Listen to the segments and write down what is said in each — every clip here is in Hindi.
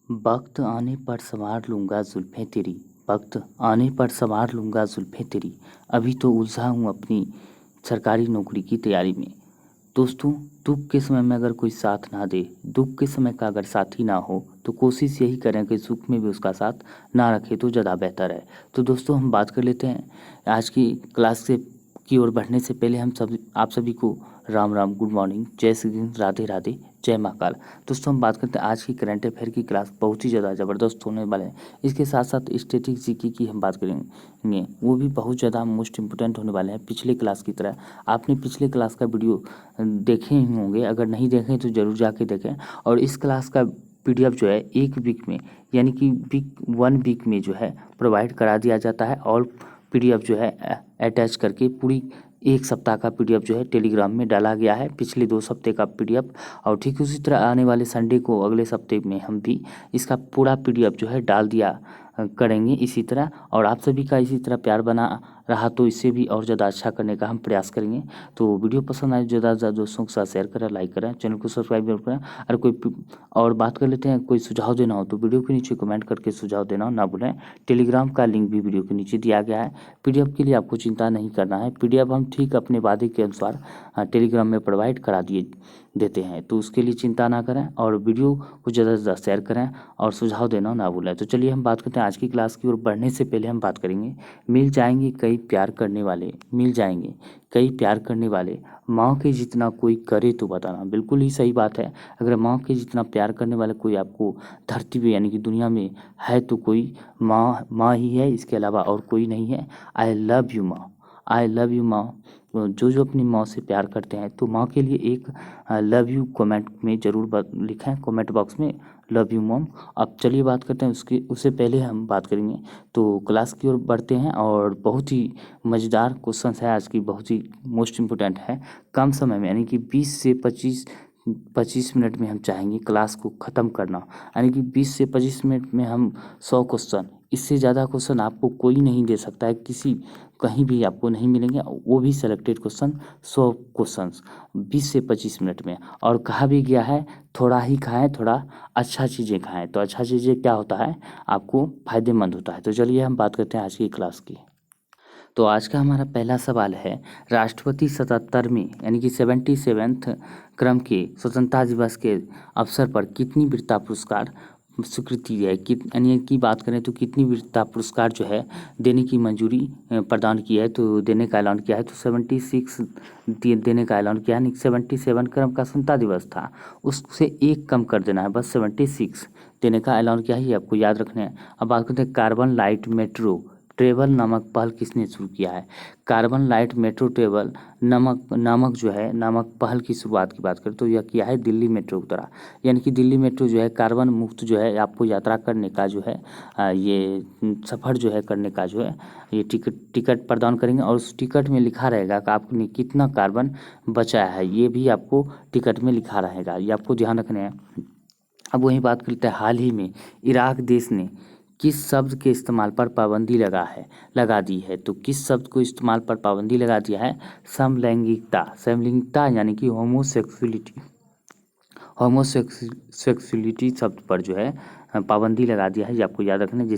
वक्त आने पर संवार लूँगा जुल्फ़ें तेरी। वक्त आने पर संवार लूँगा जुल्फ़ें तेरी। अभी तो उलझा हूँ अपनी सरकारी नौकरी की तैयारी में। दोस्तों, दुख के समय में अगर कोई साथ ना दे, दुख के समय का अगर साथी ना हो, तो कोशिश यही करें कि सुख में भी उसका साथ ना रखे तो ज़्यादा बेहतर है। तो दोस्तों, हम बात कर लेते हैं आज की क्लास से की ओर बढ़ने से पहले हम सब आप सभी को राम राम, गुड मॉर्निंग, जय श्री कृष्ण, राधे राधे, जय महाकाल। दोस्तों, हम बात करते हैं आज की करंट अफेयर की क्लास बहुत ही ज़्यादा ज़बरदस्त होने वाले हैं। इसके साथ साथ स्टैटिक जीके की हम बात करेंगे, वो भी बहुत ज़्यादा मोस्ट इंपोर्टेंट होने वाले हैं पिछले क्लास की तरह। आपने पिछले क्लास का वीडियो देखे ही होंगे, अगर नहीं देखें तो ज़रूर जाके देखें। और इस क्लास का पीडीएफ जो है एक वीक में, यानी कि वन वीक में जो है प्रोवाइड करा दिया जाता है। और पीडीएफ जो है अटैच करके पूरी एक सप्ताह का पीडीएफ जो है टेलीग्राम में डाला गया है, पिछले 2 हफ्ते का पीडीएफ। और ठीक उसी तरह आने वाले संडे को अगले सप्ते में हम भी इसका पूरा पीडीएफ जो है डाल दिया करेंगे इसी तरह। और आप सभी का इसी तरह प्यार बना रहा तो इससे भी और ज़्यादा अच्छा करने का हम प्रयास करेंगे। तो वीडियो पसंद आए ज़्यादा से ज़्यादा दोस्तों के साथ शेयर करें, लाइक करें, चैनल को सब्सक्राइब जरूर करें। और और बात कर लेते हैं, कोई सुझाव देना हो तो वीडियो के नीचे कमेंट करके सुझाव देना ना भूलें। टेलीग्राम का लिंक भी वीडियो के नीचे दिया गया है। पीडीएफ के लिए आपको चिंता नहीं करना है, पीडीएफ हम ठीक अपने वादे के अनुसार टेलीग्राम में प्रोवाइड करा देते हैं, तो उसके लिए चिंता ना करें। और वीडियो को ज़्यादा से ज़्यादा शेयर करें और सुझाव देना ना भूलें। तो चलिए हम बात करते हैं आज की क्लास की ओर बढ़ने से पहले हम बात करेंगे, मिल जाएंगे कई प्यार करने वाले, मिल जाएंगे कई प्यार करने वाले, माँ के जितना कोई करे तो बताना। बिल्कुल ही सही बात है। अगर माँ के जितना प्यार करने वाला कोई आपको धरती पे यानी कि दुनिया में है तो कोई माँ ही है, इसके अलावा और कोई नहीं है। आई लव यू माँ, आई लव यू माँ। जो जो अपनी माँ से प्यार करते हैं तो माँ के लिए एक लव यू कमेंट में ज़रूर लिखें, कमेंट बॉक्स में लव यू मॉम। अब चलिए बात करते हैं उससे पहले हम बात करेंगे तो क्लास की ओर बढ़ते हैं। और बहुत ही मज़ेदार क्वेश्चन है आज की, बहुत ही मोस्ट इम्पोर्टेंट है। कम समय में यानी कि 20 से 25 मिनट में हम चाहेंगे क्लास को ख़त्म करना, यानी कि 20 से 25 मिनट में हम 100 क्वेश्चन, इससे ज़्यादा क्वेश्चन आपको कोई नहीं दे सकता है, किसी कहीं भी आपको नहीं मिलेंगे, वो भी सेलेक्टेड क्वेश्चन 100 क्वेश्चंस 20 से 25 मिनट में। और कहा भी गया है थोड़ा ही खाएं, थोड़ा अच्छा चीज़ें खाएं। तो अच्छा चीज़ें क्या होता है, आपको फ़ायदेमंद होता है। तो चलिए हम बात करते हैं आज की क्लास की। तो आज का हमारा पहला सवाल है, राष्ट्रपति 77वें यानी कि 77th क्रम के स्वतंत्रता दिवस के अवसर पर कितनी वीरता पुरस्कार स्वीकृति है, यानी कि बात करें तो कितनी वीरता पुरस्कार जो है देने की मंजूरी प्रदान की है, तो देने का ऐलान किया है। तो 76 देने का ऐलान किया है। 77 क्रम का स्वतंत्रता दिवस था, उससे एक कम कर देना है, बस 76 देने का ऐलान किया है, ये आपको याद रखना है। अब बात करते हैं कार्बन लाइट मेट्रो ट्रेवल नामक पहल किसने शुरू किया है। कार्बन लाइट मेट्रो ट्रेवल नामक पहल की शुरुआत की बात करें तो यह किया है दिल्ली मेट्रो के द्वारा। यानी कि दिल्ली मेट्रो जो है कार्बन मुक्त जो है आपको यात्रा करने का जो है ये सफ़र जो है करने का जो है ये टिकट प्रदान करेंगे। और उस टिकट में लिखा रहेगा कि आपने कितना कार्बन बचाया है, ये भी आपको टिकट में लिखा रहेगा, ये आपको ध्यान रखना है। अब वही बात करते हैं, हाल ही में इराक देश ने किस शब्द के इस्तेमाल पर पाबंदी लगा दी है। तो किस शब्द को इस्तेमाल पर पाबंदी लगा दिया है, समलैंगिकता यानी कि होमोसेक्सुअलिटी शब्द पर जो है पाबंदी लगा दिया है, ये आपको याद रखना है।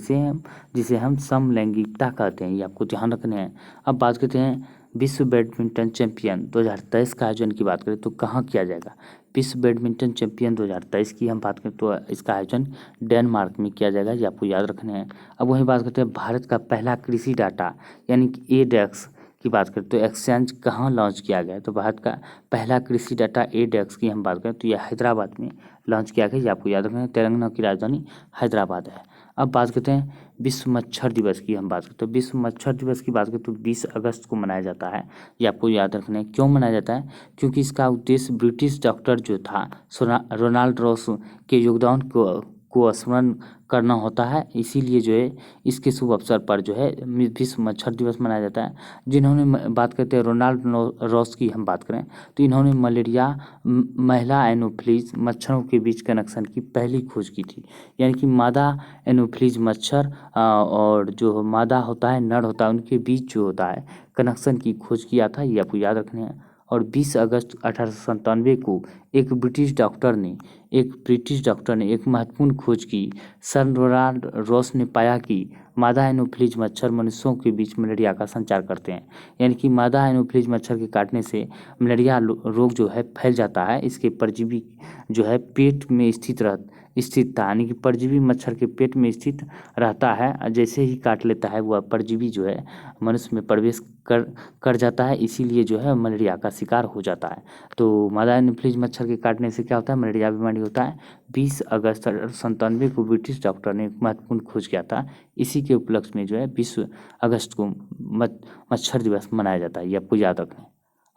जिसे हम समलैंगिकता कहते हैं, ये आपको ध्यान रखना है। अब बात करते हैं विश्व बैडमिंटन चैंपियन 2023 का आयोजन की बात करें तो कहाँ किया जाएगा। विश्व बैडमिंटन चैंपियन 2023 की हम बात करें तो इसका आयोजन डेनमार्क में किया जाएगा, ये आपको याद रखना है। अब वहीं बात करते हैं भारत का पहला कृषि डाटा यानी कि एडेक्स की बात करें तो एक्सचेंज कहाँ लॉन्च किया गया है। तो भारत का पहला कृषि डाटा एडेक्स की हम बात करें तो यह हैदराबाद में लॉन्च किया गया, ये आपको याद रखना है। तेलंगाना की राजधानी हैदराबाद है। अब बात करते हैं विश्व मच्छर दिवस की हम बात करते हैं। विश्व मच्छर दिवस की बात करें तो 20 अगस्त को मनाया जाता है, ये आपको याद रखना है। क्यों मनाया जाता है, क्योंकि इसका उद्देश्य ब्रिटिश डॉक्टर जो था रोनाल्ड रॉस के योगदान को स्मरण करना होता है, इसीलिए जो है इसके शुभ अवसर पर जो है विश्व मच्छर दिवस मनाया जाता है। जिन्होंने बात करते हैं रोनाल्ड रॉस की हम बात करें तो इन्होंने मलेरिया महिला एनोफ्िलीज मच्छरों के बीच कनेक्शन की पहली खोज की थी। यानी कि मादा एनोफ्िलीज मच्छर और जो मादा होता है नर होता है उनके बीच जो होता है कनेक्शन की खोज किया था, ये आपको याद रखना है। और 20 अगस्त 1897 को एक ब्रिटिश डॉक्टर ने एक महत्वपूर्ण खोज की। सर रोनाल्ड रॉस ने पाया कि मादा एनोफिलीज मच्छर मनुष्यों के बीच मलेरिया का संचार करते हैं। यानी कि मादा एनोफिलीज मच्छर के काटने से मलेरिया रोग जो है फैल जाता है। इसके परजीवी जो है पेट में स्थित था, यानी कि परजीवी मच्छर के पेट में स्थित रहता है। जैसे ही काट लेता है वह परजीवी जो है मनुष्य में प्रवेश कर जाता है, इसीलिए जो है मलेरिया का शिकार हो जाता है। तो मादा एनोफिलीज मच्छर के काटने से क्या होता है, मलेरिया बीमारी होता है। 20 अगस्त 1897 को ब्रिटिश डॉक्टर ने एक महत्वपूर्ण खोज किया था। इसी के उपलक्ष्य में जो है 20 अगस्त को मच्छर दिवस मनाया जाता है, ये आपको याद रखना है।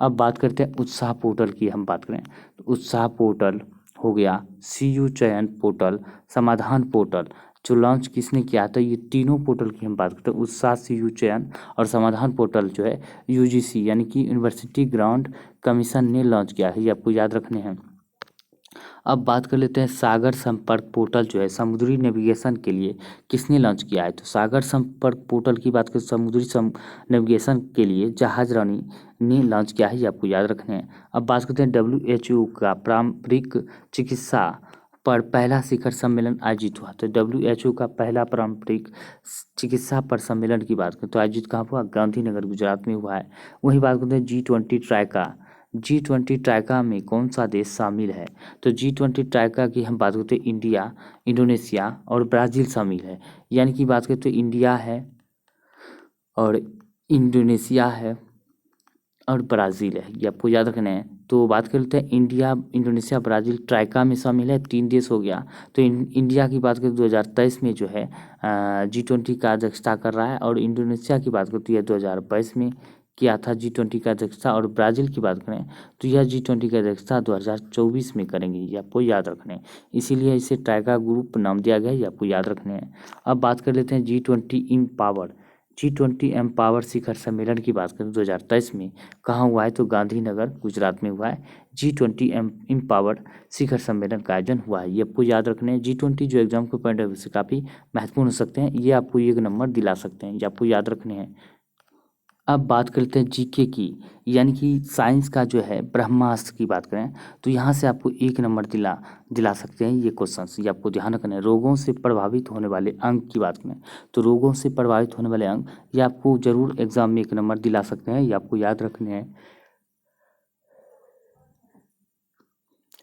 अब बात करते हैं उत्साह पोर्टल की। हम बात करें तो उत्साह पोर्टल हो गया, CU चयन पोर्टल, समाधान पोर्टल, जो लॉन्च किसने किया था, ये तीनों पोर्टल की हम बात करते हैं। उत्साह, CU चयन और समाधान पोर्टल जो है UGC यानी कि यूनिवर्सिटी ग्रांट कमीशन ने लॉन्च किया है, ये आपको याद रखने हैं। अब बात कर लेते हैं सागर संपर्क पोर्टल जो है समुद्री नेविगेशन के लिए किसने लॉन्च किया है। तो सागर संपर्क पोर्टल की बात करें समुद्री नेविगेशन के लिए जहाज रानी ने लॉन्च किया है, ये आपको याद रखने हैं। अब बात करते हैं WHO का पारंपरिक चिकित्सा पर पहला शिखर सम्मेलन आयोजित हुआ। तो WHO का पहला पारंपरिक चिकित्सा पर सम्मेलन की बात करें तो आयोजित कहाँ हुआ, गांधीनगर गुजरात में हुआ है। वही बात करते हैं G20 ट्राइका में कौन सा देश शामिल है। तो G20 ट्राइका की हम बात करते हैं इंडिया, इंडोनेशिया और ब्राज़ील शामिल है। यानी कि बात करते हैं इंडिया है और इंडोनेशिया है और ब्राज़ील है, ये आपको याद रखना है। तो बात कर लेते हैं इंडिया, इंडोनेशिया, ब्राज़ील ट्राइका में शामिल है, 3 देश हो गया। तो इंडिया की बात करें 2023 में जो है G20 का अध्यक्षता कर रहा है और इंडोनेशिया की बात करते हैं 2022 में किया था G20 का अध्यक्षता। और ब्राज़ील की बात करें तो यह G20 की अध्यक्षता 2024 में करेंगे, ये आपको याद रखने हैं। इसीलिए इसे ट्राइका ग्रुप नाम दिया गया है, ये आपको याद रखने हैं। अब बात कर लेते हैं G20 एम्पावर शिखर सम्मेलन की बात करें 2023 में कहाँ हुआ है, तो गांधीनगर गुजरात में हुआ है। G20 एम्पावर शिखर सम्मेलन का आयोजन हुआ है, ये आपको याद रखने हैं। G20 जो एग्जाम के पॉइंट ऑफ व्यू से काफ़ी महत्वपूर्ण हो सकते हैं, ये आपको 1 नंबर दिला सकते हैं, ये आपको याद रखने हैं। अब बात करते हैं GK की, यानी कि साइंस का जो है ब्रह्मास्त्र की बात करें तो यहाँ से आपको 1 नंबर दिला सकते हैं ये क्वेश्चंस, ये आपको ध्यान रखना है। रोगों से प्रभावित होने वाले अंग की बात करें तो रोगों से प्रभावित होने वाले अंग ये आपको जरूर एग्जाम में 1 नंबर दिला सकते हैं, ये आपको याद रखने हैं।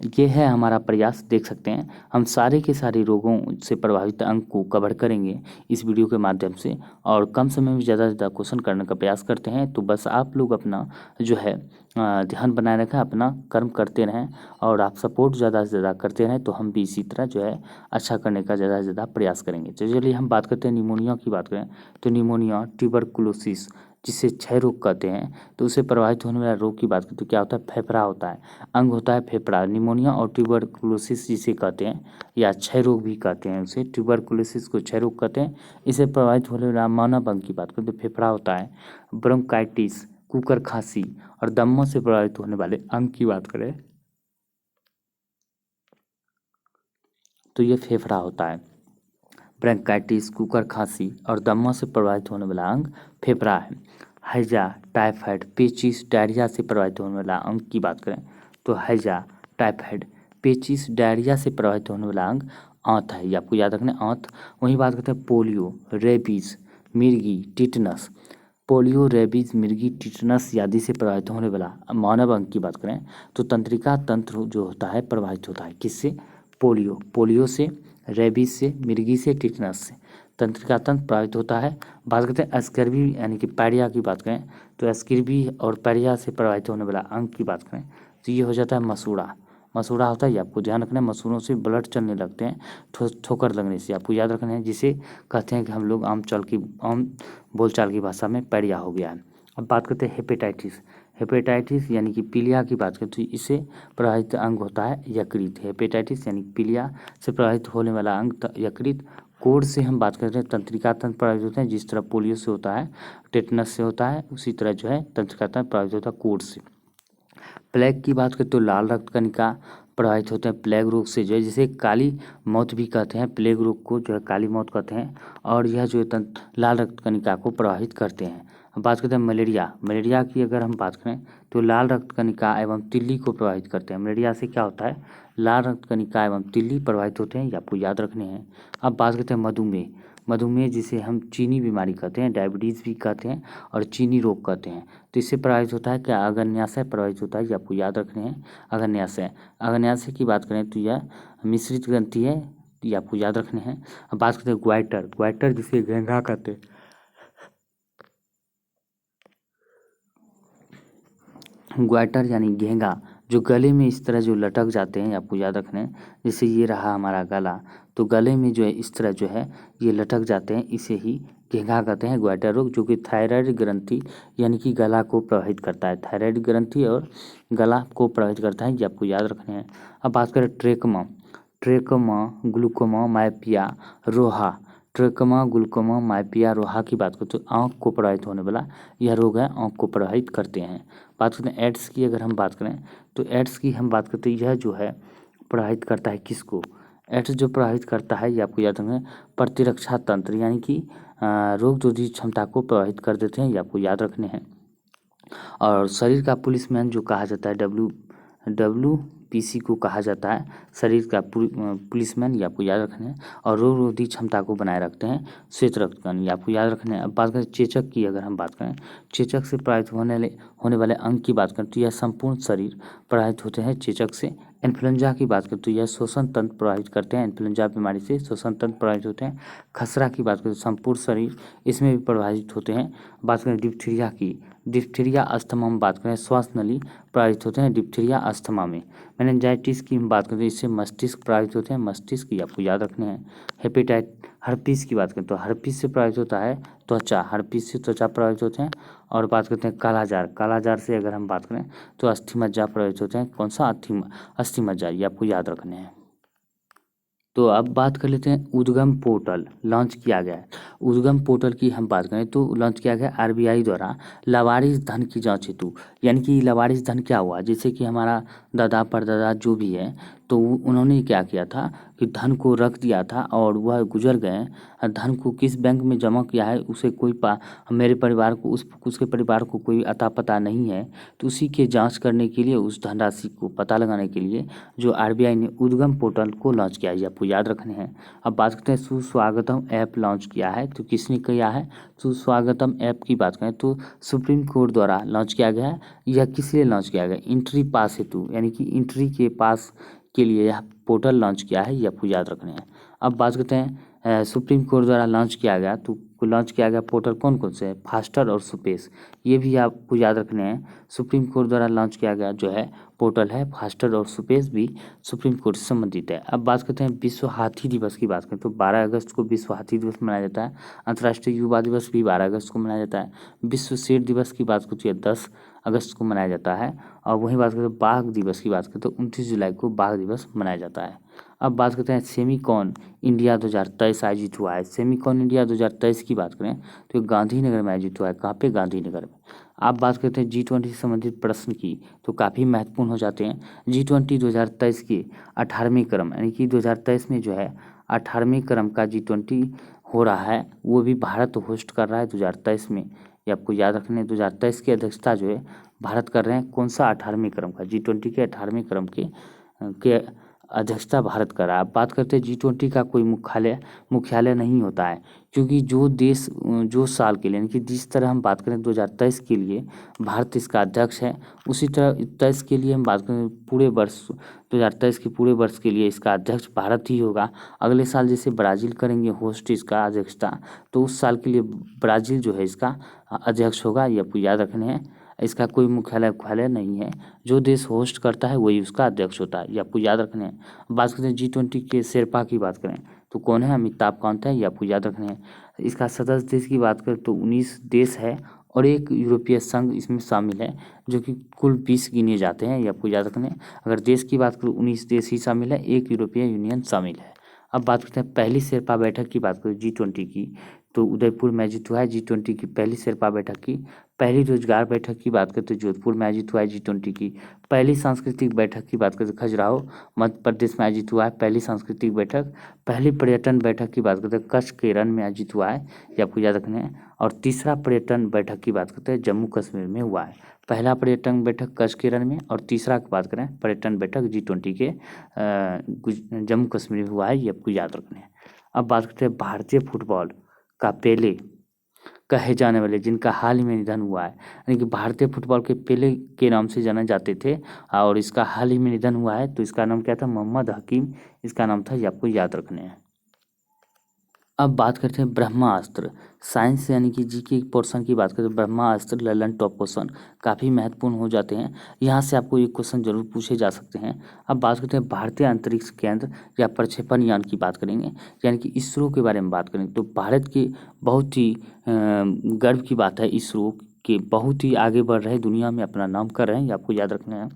ये है हमारा प्रयास, देख सकते हैं हम सारे के सारे रोगों से प्रभावित अंग को कवर करेंगे इस वीडियो के माध्यम से और कम समय में ज़्यादा से ज़्यादा क्वेश्चन करने का प्रयास करते हैं। तो बस आप लोग अपना जो है ध्यान बनाए रखें, अपना कर्म करते रहें और आप सपोर्ट ज़्यादा से ज़्यादा करते रहें तो हम भी इसी तरह जो है अच्छा करने का ज़्यादा से ज़्यादा प्रयास करेंगे। तो चलिए हम बात करते हैं निमोनिया की बात करें तो निमोनिया, ट्यूबरकुलोसिस जिसे क्षय रोग कहते हैं, तो उसे प्रभावित होने वाला रोग की बात करें तो क्या होता है, फेफड़ा होता है, अंग होता है फेफड़ा। निमोनिया और ट्यूबरकुलोसिस जिसे कहते हैं या क्षय रोग भी कहते हैं, उसे ट्यूबरकुलोसिस को क्षय रोग कहते हैं। इसे प्रभावित होने वाला मानव अंग की बात करें तो फेफड़ा होता है। ब्रोंकाइटिस, कुकर खांसी और दम्मों से प्रभावित होने वाले अंग की बात करें तो ये फेफड़ा होता है। ब्रोंकाइटिस, कुकर खांसी और दम्मा से प्रभावित होने वाला अंग फेफड़ा है। हैजा, टाइफाइड, पेचिस, डायरिया से प्रभावित होने वाला अंग की बात करें तो हैजा, टाइफाइड, पेचिस, डायरिया से प्रभावित होने वाला अंग आंत है, ये आपको याद रखना है, आंत। वहीं बात करते हैं पोलियो, रेबीज, मिर्गी, टिटनस। पोलियो, रेबीज, मिर्गी, टिटनस आदि से प्रभावित होने वाला मानव अंग की बात करें तो तंत्रिका तंत्र जो होता है प्रभावित होता है, किससे, पोलियो से, रेबीज से, मिर्गी से, टिटनस से तंत्रिका तंत्र प्रभावित होता है। बात करते हैं स्कर्वी यानी कि पैरिया की बात करें तो स्कर्वी और पैरिया से प्रभावित होने वाला अंग की बात करें तो ये हो जाता है मसूड़ा। मसूड़ा होता है, ये आपको ध्यान रखना है। मसूड़ों से ब्लड चलने लगते हैं ठोकर लगने से, आपको याद रखना है, जिसे कहते हैं कि हम लोग आम बोलचाल की भाषा में पैरिया हो गया है। अब बात करते हैं हेपेटाइटिस यानी कि पीलिया की बात करें तो इसे प्रभावित अंग होता है यकृत। हेपेटाइटिस यानी पीलिया से प्रभावित होने वाला अंग यकृत। कोढ़ से हम बात करते हैं तंत्रिका तंत्र प्रभावित होते हैं, जिस तरह पोलियो से होता है, टेटनस से होता है, उसी तरह जो है तंत्रिका तंत्र प्रभावित होता है कोढ़ से। प्लेग की बात करें तो लाल रक्त कणिका प्रभावित होते हैं प्लेग रोग से, जो है जिसे काली मौत भी कहते हैं, प्लेग रोग को जो है काली मौत कहते हैं और यह जो है लाल रक्त कणिका को प्रभावित करते हैं। अब बात करते हैं मलेरिया। मलेरिया की अगर हम बात करें तो लाल रक्त कणिका एवं तिल्ली को प्रभावित करते हैं। मलेरिया से क्या होता है, लाल रक्त कणिका एवं तिल्ली प्रभावित होते हैं, ये आपको याद रखने हैं। अब बात करते हैं मधुमेह। मधुमेह जिसे हम चीनी बीमारी कहते हैं, डायबिटीज़ भी कहते हैं और चीनी रोग कहते हैं, तो इससे प्रभावित होता है क्या, अग्न्याशय प्रभावित होता है, ये आपको याद रखने हैं। अग्न्याशय, अग्न्याशय की बात करें तो यह मिश्रित ग्रंथि है, ये आपको याद रखने हैं। अब बात करते हैं ग्वाइटर। ग्वाइटर जिसे घेंघा कहते हैं, ग्वाइटर यानी घेंघा, जो गले में इस तरह जो लटक जाते हैं, आपको याद रखना है। जैसे ये रहा हमारा गला, तो गले में जो है इस तरह जो है ये लटक जाते हैं, इसे ही घेंघा कहते हैं, ग्वाइटर रोग, जो कि थायराइड ग्रंथि यानी कि गला को प्रभावित करता है। थायराइड ग्रंथि और गला को प्रभावित करता है, ये आपको याद रखने हैं। अब बात करें ट्रेकमा। ट्रेकमा, ग्लूकोमा, माइपिया, रोहा। ट्रेकमा, ग्लूकोमा, माइपिया, रोहा की बात करें तो आँख को प्रभावित होने वाला यह रोग है, आँख को प्रभावित करते हैं। बात करते हैं एड्स की। अगर हम बात करें तो एड्स की हम बात करते हैं, यह जो है प्रभावित करता है किसको, एड्स जो प्रभावित करता है ये आपको याद रखना है, प्रतिरक्षा तंत्र यानी कि रोग प्रतिरोधी क्षमता को प्रभावित कर देते हैं, ये आपको याद रखने हैं। और शरीर का पुलिसमैन जो कहा जाता है, WBC को कहा जाता है शरीर का पुलिसमैन, ये आपको याद रखना है। और रोग रोधी क्षमता को बनाए रखते हैं श्वेत रक्तकण, ये आपको याद रखना है। अब बात करें चेचक की। अगर हम बात करें चेचक से प्रभावित होने वाले अंग की बात करें तो यह संपूर्ण शरीर प्रभावित होते हैं चेचक से। इन्फ्लुएंजा की बात करें तो यह श्वसन तंत्र प्रभावित करते हैं, इन्फ्लुएंजा बीमारी से श्वसन तंत्र प्रभावित होते हैं। खसरा की बात करें तो संपूर्ण शरीर इसमें भी प्रभावित होते हैं। बात करें डिप्थीरिया की। डिप्थीरिया अस्थमा में बात करें श्वास नली प्रभावित होते हैं डिप्थीरिया अस्थमा में। मेनिंजाइटिस की हम बात करें तो इससे मस्तिष्क प्रभावित होते हैं, मस्तिष्क की आपको याद रखने हैं। हेपेटाइट हर्पीस की बात करें तो हर्पीस से प्रभावित होता है त्वचा, हर्पीस से त्वचा प्रभावित होते हैं। और बात करते हैं कालाजार। कालाजार से अगर हम बात करें तो अस्थि मज्जा प्रभावित होते हैं। कौन सा, अस्थि मज्जा, ये आपको याद रखने हैं। तो अब बात कर लेते हैं उद्गम पोर्टल लॉन्च किया गया है। उद्गम पोर्टल की हम बात करें तो लॉन्च किया गया RBI द्वारा लावारिस धन की जांच हेतु। यानी कि लावारिस धन क्या हुआ, जैसे कि हमारा दादा परदादा जो भी है, तो उन्होंने क्या किया था कि धन को रख दिया था और वह गुजर गए, धन को किस बैंक में जमा किया है उसे कोई मेरे परिवार को उसके परिवार को कोई अता पता नहीं है, तो उसी के जांच करने के लिए, उस धनराशि को पता लगाने के लिए जो RBI ने उद्गम पोर्टल को लॉन्च किया है, ये आपको याद रखने हैं। अब बात करते हैं सुस्वागतम ऐप लॉन्च किया है, तो किसने किया है, सुस्वागतम ऐप की बात करें तो सुप्रीम कोर्ट द्वारा लॉन्च किया गया है। यह किस लिए लॉन्च किया गया, एंट्री पास हेतु, यानी कि एंट्री के पास के लिए यह पोर्टल लॉन्च किया है, ये आपको याद रखने हैं। अब बात करते हैं सुप्रीम कोर्ट द्वारा लॉन्च किया गया, तो लॉन्च किया गया पोर्टल कौन कौन से है, फास्टर और सुपेश, ये भी आपको याद रखने हैं। सुप्रीम कोर्ट द्वारा लॉन्च किया गया जो है पोर्टल है फास्टर और सुपेश भी सुप्रीम कोर्ट से संबंधित है। अब बात करते हैं विश्व हाथी दिवस की बात करें तो 12 अगस्त को विश्व हाथी दिवस मनाया जाता है। अंतर्राष्ट्रीय युवा दिवस भी 12 अगस्त को मनाया जाता है। विश्व शेर दिवस की बात करें तो यह 10 अगस्त को मनाया जाता है। और वहीं बात करें तो बाघ दिवस की बात करें तो 29 जुलाई को बाघ दिवस मनाया जाता है। अब बात करते हैं सेमीकॉन इंडिया 2023 आयोजित हुआ है। सेमीकॉन इंडिया 2023 की बात करें तो गांधीनगर में आयोजित हुआ है। कहाँ पे, गांधीनगर में। आप बात करते हैं G20 से संबंधित प्रश्न की, तो काफ़ी महत्वपूर्ण हो जाते हैं। G20 2023 की 18वीं क्रम, यानी कि 2023 में जो है 18वीं क्रम का G20 हो रहा है, वो भी भारत होस्ट कर रहा है 2023 में, ये आपको याद रखने। 2023 की अध्यक्षता जो है भारत कर रहे हैं, कौन सा, 18वीं क्रम का, G20 के 18वीं क्रम के अध्यक्षता भारत कर रहा है। अब बात करते हैं G20 का कोई मुख्यालय नहीं होता है, क्योंकि जो देश जो साल के लिए, यानी कि जिस तरह हम बात करें 2023 के लिए भारत इसका अध्यक्ष है, उसी तरह 23 के लिए हम बात करें पूरे वर्ष 2023 के पूरे वर्ष के लिए इसका अध्यक्ष भारत ही होगा। अगले साल जैसे ब्राज़ील करेंगे होस्ट इसका अध्यक्षता, तो उस साल के लिए ब्राज़ील जो है इसका अध्यक्ष होगा, ये आपको याद रखने हैं। इसका कोई मुख्यालय नहीं है, जो देश होस्ट करता है वही उसका अध्यक्ष होता है, ये आपको याद रखने हैं। बात करते हैं G20 के शेरपा की बात करें तो कौन है, अमिताभ कांत है, ये आपको याद रखने हैं। इसका सदस्य देश की बात करें तो 19 देश है और एक यूरोपीय संघ इसमें शामिल है, जो कि कुल 20 गिने जाते हैं, ये आपको याद रखने हैं। अगर देश की बात करूँ 19 देश ही शामिल है, एक यूरोपीय यूनियन शामिल है। अब बात करते हैं पहली शेरपा बैठक की बात करें G20 की, तो उदयपुर में आयोजित हुआ है G20 की पहली शेरपा बैठक की पहली रोजगार बैठक की बात करते जोधपुर में आयोजित हुआ है G20 की पहली सांस्कृतिक बैठक की बात करते खजुराहो मध्य प्रदेश में आयोजित हुआ है पहली सांस्कृतिक बैठक पहली पर्यटन बैठक की बात करते कच्छ केरल में आयोजित हुआ है ये आपको याद रखना है और तीसरा पर्यटन बैठक की बात करते हैं जम्मू कश्मीर में हुआ है पहला पर्यटन बैठक कच्छ केरल में और तीसरा की बात करें पर्यटन बैठक G20 के जम्मू कश्मीर में हुआ है ये आपको याद रखना है। अब बात करते हैं भारतीय फुटबॉल का पेले कहे जाने वाले जिनका हाल ही में निधन हुआ है यानी कि भारतीय फुटबॉल के पेले के नाम से जाने जाते थे और इसका हाल ही में निधन हुआ है तो इसका नाम क्या था मोहम्मद हकीम इसका नाम था ये आपको याद रखने हैं। अब बात करते हैं ब्रह्मास्त्र साइंस यानी कि जी के पोर्शन की बात करें ब्रह्मास्त्र ललन टॉप क्वेश्चन काफ़ी महत्वपूर्ण हो जाते हैं यहाँ से आपको ये क्वेश्चन जरूर पूछे जा सकते हैं। अब बात करते हैं भारतीय अंतरिक्ष केंद्र या प्रक्षेपण यान की बात करेंगे यानी कि इसरो के बारे में बात करेंगे तो भारत की बहुत ही गर्व की बात है इसरो के बहुत ही आगे बढ़ रहे दुनिया में अपना नाम कर रहे हैं ये आपको याद रखना है।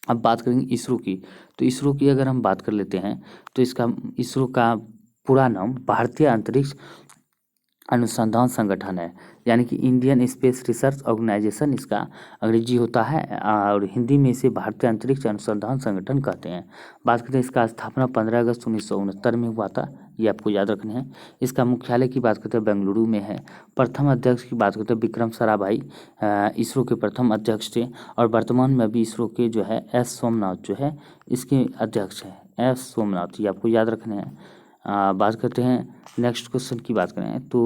अब बात करेंगे इसरो की तो इसरो की अगर हम बात कर लेते हैं तो इसरो का पूरा नाम भारतीय अंतरिक्ष अनुसंधान संगठन है यानी कि इंडियन स्पेस रिसर्च ऑर्गेनाइजेशन इसका अंग्रेजी होता है और हिंदी में इसे भारतीय अंतरिक्ष अनुसंधान संगठन कहते हैं। बात करें इसका स्थापना 15 अगस्त 1969 में हुआ था ये आपको याद रखना है। इसका मुख्यालय की बात करते हैं बेंगलुरु में है। प्रथम अध्यक्ष की बात करते हैं विक्रम साराभाई इसरो के प्रथम अध्यक्ष थे और वर्तमान में अभी इसरो के जो है एस सोमनाथ जो है इसके अध्यक्ष हैं एस सोमनाथ ये आपको याद रखना है। बात करते हैं नेक्स्ट क्वेश्चन की बात करें तो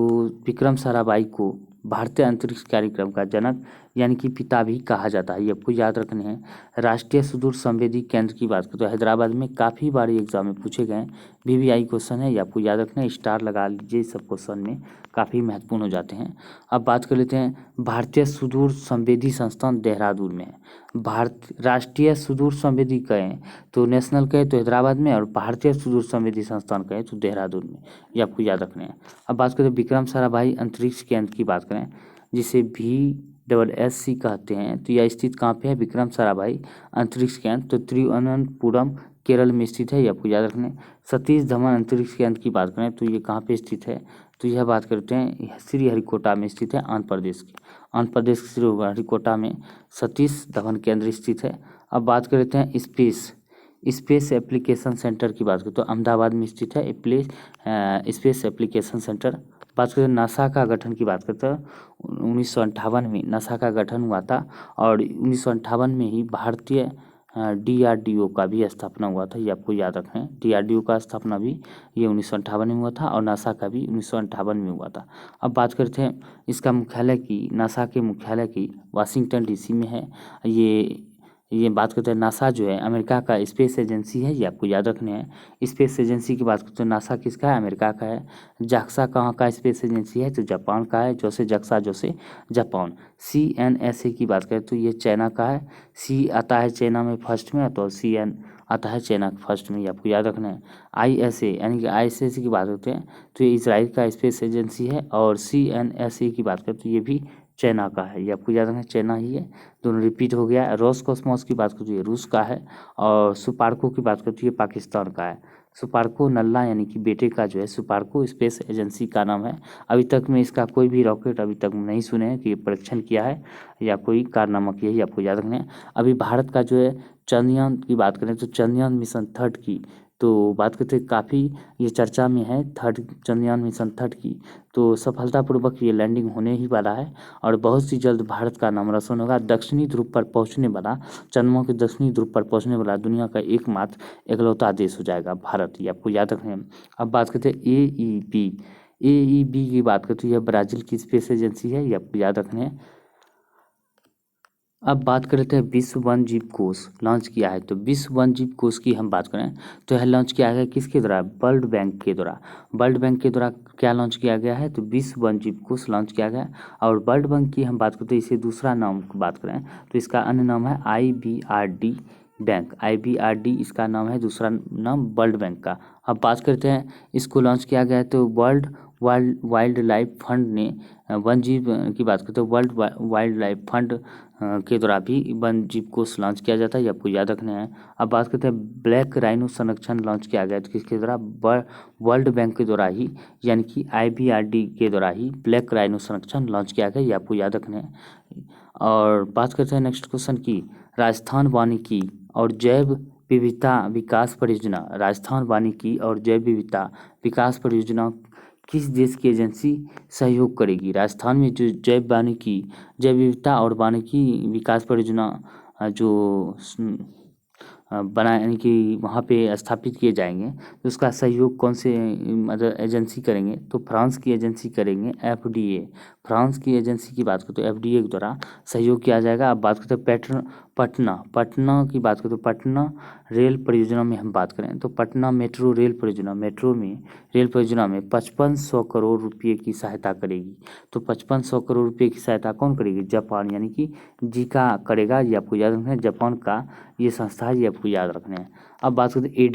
विक्रम साराभाई को भारतीय अंतरिक्ष कार्यक्रम का जनक यानी कि पिता भी कहा जाता है ये आपको याद रखने हैं। राष्ट्रीय सुदूर संवेदी केंद्र की बात करें तो हैदराबाद में काफ़ी बार एग्जाम में पूछे गए VVI क्वेश्चन है ये आपको याद रखना है स्टार लगा लीजिए सब क्वेश्चन में काफ़ी महत्वपूर्ण हो जाते हैं। अब बात कर लेते हैं भारतीय सुदूर संवेदी संस्थान देहरादून में है। राष्ट्रीय सुदूर संवेदी कहें तो नेशनल कहें तो हैदराबाद में और भारतीय सुदूर संवेदी संस्थान कहें तो देहरादून में ये आपको याद रखने हैं। अब बात करें विक्रम साराभाई अंतरिक्ष केंद्र की बात करें जिसे VSSC कहते हैं तो यह स्थित कहाँ पे है विक्रम साराभाई अंतरिक्ष केंद्र तो तिरुवनंतपुरम केरल में स्थित है ये आपको याद रखना है। सतीश धवन अंतरिक्ष केंद्र की बात करें तो ये कहाँ पे स्थित है तो यह बात करते हैं श्रीहरिकोटा में स्थित है आंध्र प्रदेश के श्रीहरिकोटा में सतीश धवन केंद्र स्थित है। अब बात करते हैं स्पेस एप्लीकेशन सेंटर की बात करें तो अहमदाबाद में स्थित है स्पेस एप्लीकेशन सेंटर। बात करें नासा का गठन की बात करते हैं 1958 में नासा का गठन हुआ था और 1958 में ही भारतीय DRDO का भी स्थापना हुआ था ये आपको याद रखें DRDO का स्थापना भी ये 1958 में हुआ था और नासा का भी 1958 में हुआ था। अब बात करते हैं इसका मुख्यालय की नासा के मुख्यालय की वाशिंगटन DC में है। ये बात करते हैं नासा जो है अमेरिका का स्पेस एजेंसी है ये आपको याद रखने हैं। स्पेस एजेंसी की बात करते हैं नासा किसका है अमेरिका का है। जाक्सा कहाँ का स्पेस एजेंसी है तो जापान का है जोसे जाक्सा जोसे जापान। CNSA की बात करें तो ये चाइना का है C आता है चाइना में फर्स्ट में तो CN आता है चाइना फर्स्ट में ये आपको याद रखना है। ISA यानी कि ISA की बात करते हैं तो ये इसराइल का स्पेस एजेंसी है और CNSA की बात करें तो ये भी चाइना का है ये आपको याद रखना चाइना ही है दोनों रिपीट हो गया है। रोसकॉस्मॉस की बात करें तो ये रूस का है और सुपार्को की बात करें तो ये पाकिस्तान का है। सुपार्को नल्ला यानी कि बेटे का जो है सुपार्को स्पेस एजेंसी का नाम है। अभी तक में इसका कोई भी रॉकेट अभी तक नहीं सुने हैं कि ये परीक्षण किया है या कोई कारनामा किया है ये आपको याद रखना है। अभी भारत का जो है चंद्रयान की बात करें तो चंद्रयान मिशन 3 की तो बात करते हैं काफ़ी ये चर्चा में है चंद्रयान मिशन 3 की तो सफलतापूर्वक ये लैंडिंग होने ही वाला है और बहुत सी जल्द भारत का नाम रोशन होगा। दक्षिणी ध्रुव पर पहुंचने वाला चंद्रमा के दक्षिणी ध्रुव पर पहुंचने वाला दुनिया का एकमात्र इकलौता देश हो जाएगा भारत ये आपको याद रखना है। अब बात करते हैं AEB की बात करते हैं यह ब्राज़ील की स्पेस एजेंसी है ये आपको याद रखना है। अब बात कर लेते हैं विश्व वन जीव कोष लॉन्च किया है तो विश्व वन जीव कोष की हम बात करें तो यह लॉन्च किया गया किसके द्वारा वर्ल्ड बैंक के द्वारा क्या लॉन्च किया गया है तो विश्व वन जीव कोष लॉन्च किया गया और वर्ल्ड बैंक की हम बात करते हैं इसे दूसरा नाम की बात करें तो इसका अन्य नाम है IBRD बैंक IBRD इसका नाम है दूसरा नाम वर्ल्ड बैंक का। अब बात करते हैं इसको लॉन्च किया गया है तो वर्ल्ड वाइल्ड लाइफ फंड ने वन जीव की बात करते हैं वर्ल्ड वाइल्ड लाइफ फंड के द्वारा भी वन जीव कोष लॉन्च किया जाता है, ये आपको याद रखना है। अब बात करते हैं ब्लैक राइनो संरक्षण लॉन्च किया गया तो किसके द्वारा, वर्ल्ड बैंक के द्वारा ही, यानी कि IBRD के द्वारा ही ब्लैक राइनो संरक्षण लॉन्च किया गया, ये आपको याद रखना है। और बात करते हैं नेक्स्ट क्वेश्चन की, राजस्थान वानिकी और जैव विविधता विकास परियोजना, राजस्थान वानिकी और जैव विविधता विकास परियोजना किस देश की एजेंसी सहयोग करेगी। राजस्थान में जो जैव वानिकी, जैव विविधता और वानिकी विकास परियोजना जो बना, यानी कि वहाँ पे स्थापित किए जाएंगे, तो उसका सहयोग कौन से मतलब एजेंसी करेंगे, तो फ्रांस की एजेंसी करेंगे, FDA। फ्रांस की एजेंसी की बात करें तो FDA के द्वारा सहयोग किया जाएगा। अब बात करते हैं पटना की बात करें तो पटना रेल परियोजना में हम बात करें तो पटना मेट्रो रेल परियोजना, मेट्रो में रेल परियोजना में 5500 करोड़ रुपये की सहायता करेगी। तो 5500 करोड़ रुपये की सहायता कौन करेगी, जापान, यानी कि जीका करेगा, ये आपको याद रखना है। जापान का ये संस्था है, ये आपको याद रखना है। अब बात करते हैं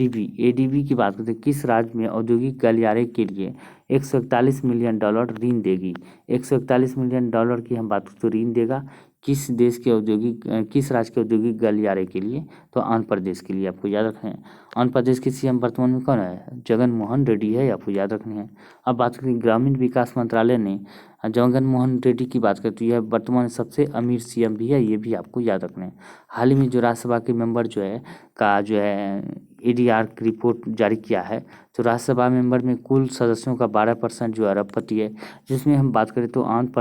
ADB की बात करते हैं, किस राज्य में औद्योगिक गलियारे के लिए 141 मिलियन डॉलर ऋण देगी। 141 मिलियन डॉलर की हम बात करते तो ऋण देगा किस देश के औद्योगिक, किस राज्य के औद्योगिक गलियारे के लिए, तो आंध्र प्रदेश के लिए, आपको याद रखना है। आंध्र प्रदेश के CM वर्तमान में कौन है, जगन मोहन रेड्डी है, आपको याद रखना है। अब बात करें ग्रामीण विकास मंत्रालय ने जगन मोहन रेड्डी की बात करती है, वर्तमान सबसे अमीर CM भी है, ये भी आपको याद रखना है। हाल ही में जो राज्यसभा के मेंबर जो है ADR की रिपोर्ट जारी किया है, तो राज्यसभा मेंबर में कुल सदस्यों का 12% जो अरबपति है, जिसमें हम बात करें तो आंध्र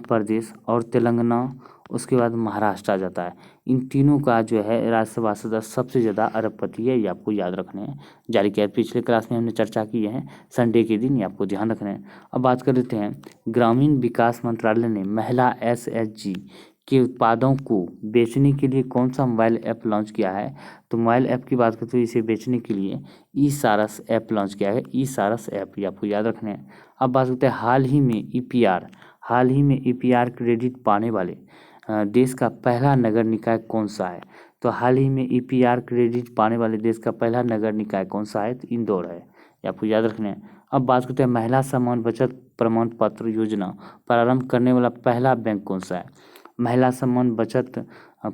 प्रदेश और तेलंगाना, उसके बाद महाराष्ट्र आ जाता है। इन तीनों का जो है राज्यसभा सदस्य सबसे ज़्यादा अरबपति है, ये आपको याद रखना है। जारी किया पिछले क्लास में हमने चर्चा की है, संडे के दिन, ये आपको ध्यान रखना है। अब बात कर लेते हैं, ग्रामीण विकास मंत्रालय ने महिला SHG के उत्पादों को बेचने के लिए कौन सा मोबाइल ऐप लॉन्च किया है। तो मोबाइल ऐप की बात करते तो इसे बेचने के लिए ई-सारस ऐप लॉन्च किया है, ई-सारस ऐप, ये आपको याद रखना है। अब बात करते हैं हाल ही में EPR क्रेडिट पाने वाले देश का पहला नगर निकाय कौन सा है। तो हाल ही में EPR क्रेडिट पाने वाले देश का पहला नगर निकाय कौन सा है, तो इंदौर है, ये आपको याद रखना है। अब बात करते हैं महिला सम्मान बचत प्रमाण पत्र योजना प्रारंभ करने वाला पहला बैंक कौन सा है। महिला सम्मान बचत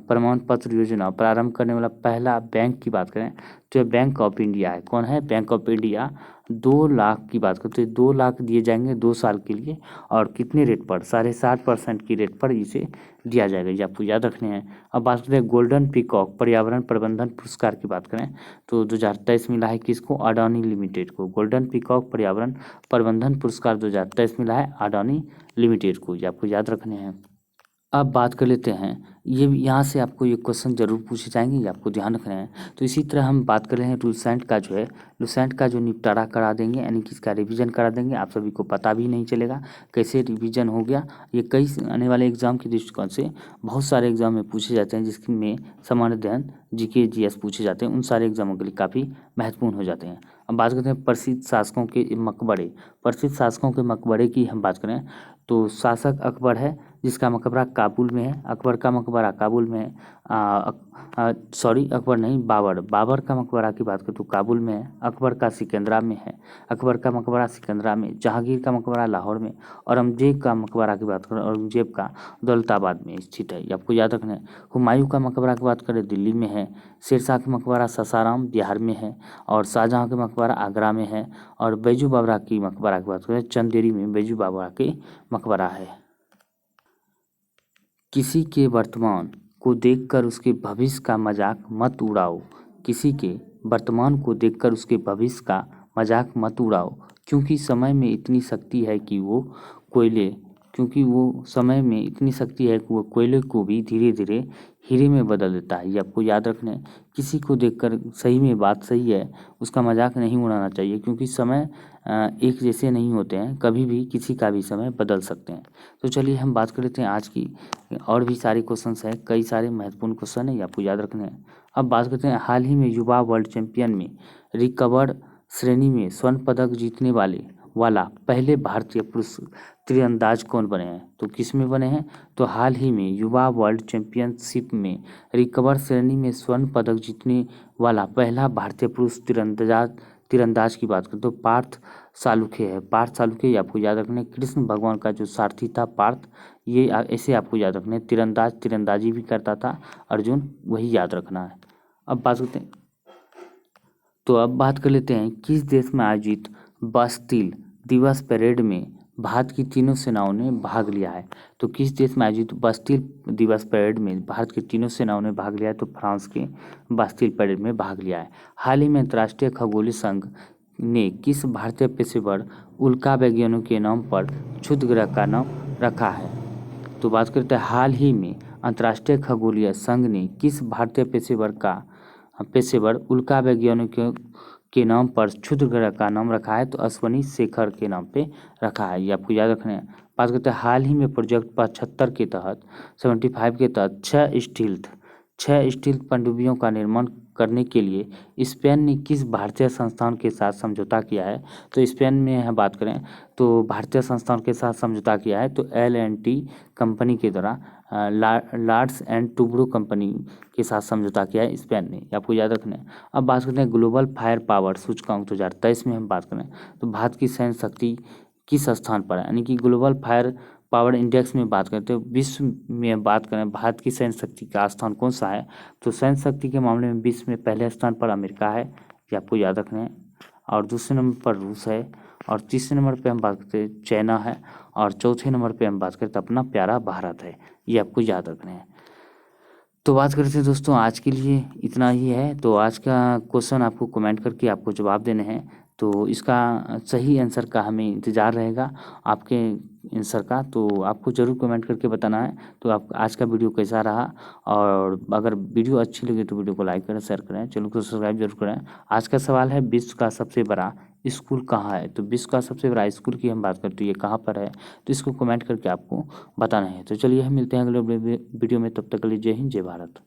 प्रमाण पत्र योजना प्रारंभ करने वाला पहला बैंक की बात करें तो बैंक ऑफ इंडिया है। कौन है, बैंक ऑफ इंडिया। 2 लाख की बात करते हैं, 2 लाख दिए जाएंगे 2 साल के लिए, और कितने रेट पर, 7.5% की रेट पर इसे दिया जाएगा, ये आपको याद रखने हैं। अब बात करते हैं गोल्डन पीकॉक पर्यावरण प्रबंधन पुरस्कार की बात करें तो 2023 मिला है किसको, अडानी लिमिटेड को। गोल्डन पीकॉक पर्यावरण प्रबंधन पुरस्कार 2023 मिला है अडानी लिमिटेड को, ये आपको याद रखने हैं। अब बात कर लेते हैं, ये यहाँ से आपको ये क्वेश्चन जरूर पूछे जाएंगे, ये आपको ध्यान रखना है। तो इसी तरह हम बात कर रहे हैं लूसेंट का जो निपटारा करा देंगे, यानी कि इसका रिवीजन करा देंगे, आप सभी को पता भी नहीं चलेगा कैसे रिवीजन हो गया। ये कई आने वाले एग्जाम के दृष्टिकोण से बहुत सारे एग्जाम में पूछे जाते हैं, जिसमें सामान्य अध्ययन GK GS पूछे जाते हैं, उन सारे एग्जामों के लिए काफ़ी महत्वपूर्ण हो जाते हैं। अब बात करते हैं प्रसिद्ध शासकों के मकबरे की हम बात करें तो शासक अकबर है, जिसका मकबरा काबुल में है। अकबर का मकबरा काबुल में है, अकबर नहीं, बाबर का मकबरा की बात करें तो काबुल में है। अकबर का सिकंदरा में है, अकबर का मकबरा सिकंदरा में। जहांगीर का मकबरा लाहौर में। औरंगजेब का मकबरा की बात करें, औरंगजेब का दौलताबाद में स्थित है, ये आपको याद रखना है। हुमायूं का मकबरा की बात करें दिल्ली में है। शेरशाह का मकबरा सासाराम बिहार में है, और शाहजहाँ का मकबरा आगरा में है। और बैजू बावरा की मकबरा की बात करें चंदेरी में बैजू बावरा के मकबरा है। किसी के वर्तमान को देखकर उसके भविष्य का मजाक मत उड़ाओ। किसी के वर्तमान को देखकर उसके भविष्य का मजाक मत उड़ाओ, क्योंकि समय में इतनी शक्ति है कि वो कोयले को भी धीरे धीरे हीरे में बदल देता है, ये आपको याद रखना है। किसी को देखकर, सही में बात सही है, उसका मजाक नहीं उड़ाना चाहिए, क्योंकि समय एक जैसे नहीं होते हैं, कभी भी किसी का भी समय बदल सकते हैं। तो चलिए हम बात कर लेते हैं आज की, और भी सारे क्वेश्चंस हैं, कई सारे महत्वपूर्ण क्वेश्चन है, ये आपको याद रखने हैं। अब बात करते हैं हाल ही में युवा वर्ल्ड चैंपियन में रिकवर्ड श्रेणी में स्वर्ण पदक जीतने वाला पहले भारतीय पुरुष तीरंदाज कौन बने हैं। तो किस में बने हैं, तो हाल ही में युवा वर्ल्ड चैंपियनशिप में रिकवर श्रेणी में स्वर्ण पदक जीतने वाला पहला भारतीय पुरुष तीरंदाज की बात करें तो पार्थ सालुखे है। पार्थ सालुखे ये आपको याद रखना है। कृष्ण भगवान का जो सारथी था पार्थ, ये ऐसे आपको याद रखना है। तीरंदाजी भी करता था अर्जुन, वही याद रखना है। अब बात करते हैं, तो अब बात कर लेते हैं किस देश में आयोजित बास्टील दिवस परेड में भारत की तीनों सेनाओं ने भाग लिया है। तो किस देश में आयोजित बास्टील दिवस परेड में भारत की तीनों सेनाओं ने भाग लिया है, तो फ्रांस के बास्टील परेड में भाग लिया है। हाल ही में अंतर्राष्ट्रीय खगोलीय संघ ने किस भारतीय पेशेवर उल्का वैज्ञानिक के नाम पर क्षुद्र ग्रह का नाम रखा है। तो बात करते हैं हाल ही में अंतर्राष्ट्रीय खगोलीय संघ ने किस भारतीय पेशेवर उल्का वैज्ञानिकों के नाम पर क्षुद्र ग्रह का नाम रखा है, तो अश्वनी शेखर के नाम पे रखा है। ये आपको याद रखना है। बात करते हैं हाल ही में प्रोजेक्ट 75 के तहत 75 के तहत 6 स्टील्थ पनडुब्बियों का निर्माण करने के लिए स्पेन ने किस भारतीय संस्थान के साथ समझौता किया है। तो स्पेन में यहाँ बात करें तो भारतीय संस्थान के साथ समझौता किया है, तो L&T कंपनी के द्वारा लार्ड्स एंड टुब्रो कंपनी के साथ समझौता किया है स्पेन ने। आपको याद रखना है। अब बात करते हैं ग्लोबल फायर पावर सूचकांक 2023 में हम बात करें तो भारत की सैन्य शक्ति किस स्थान पर है, यानी कि ग्लोबल फायर पावर इंडेक्स में बात करते हैं विश्व में बात करें भारत की सैन्य शक्ति का स्थान कौन सा है, तो सैन्य शक्ति के मामले में विश्व में पहले स्थान पर अमेरिका है, ये आपको याद रखना है। और दूसरे नंबर पर रूस है, और तीसरे नंबर पे हम बात करते हैं चाइना है, और चौथे नंबर पे हम बात करते हैं अपना प्यारा भारत है। ये आपको याद रखना है। तो बात करते हैं दोस्तों, आज के लिए इतना ही है। तो आज का क्वेश्चन आपको कमेंट करके आपको जवाब देने हैं, तो इसका सही आंसर का हमें इंतज़ार रहेगा आपके आंसर का। तो आपको ज़रूर कमेंट करके बताना है। तो आप आज का वीडियो कैसा रहा, और अगर वीडियो अच्छी लगे तो वीडियो को लाइक करें, शेयर करें, चैनल को सब्सक्राइब जरूर करें। आज का सवाल है विश्व का सबसे बड़ा स्कूल कहाँ है। तो विश्व का सबसे बड़ा स्कूल की हम बात करते हैं, ये कहाँ पर है, तो इसको कमेंट करके आपको बताना है। तो चलिए हम मिलते हैं अगले वीडियो में, तब तक के लिए जय हिंद जय भारत।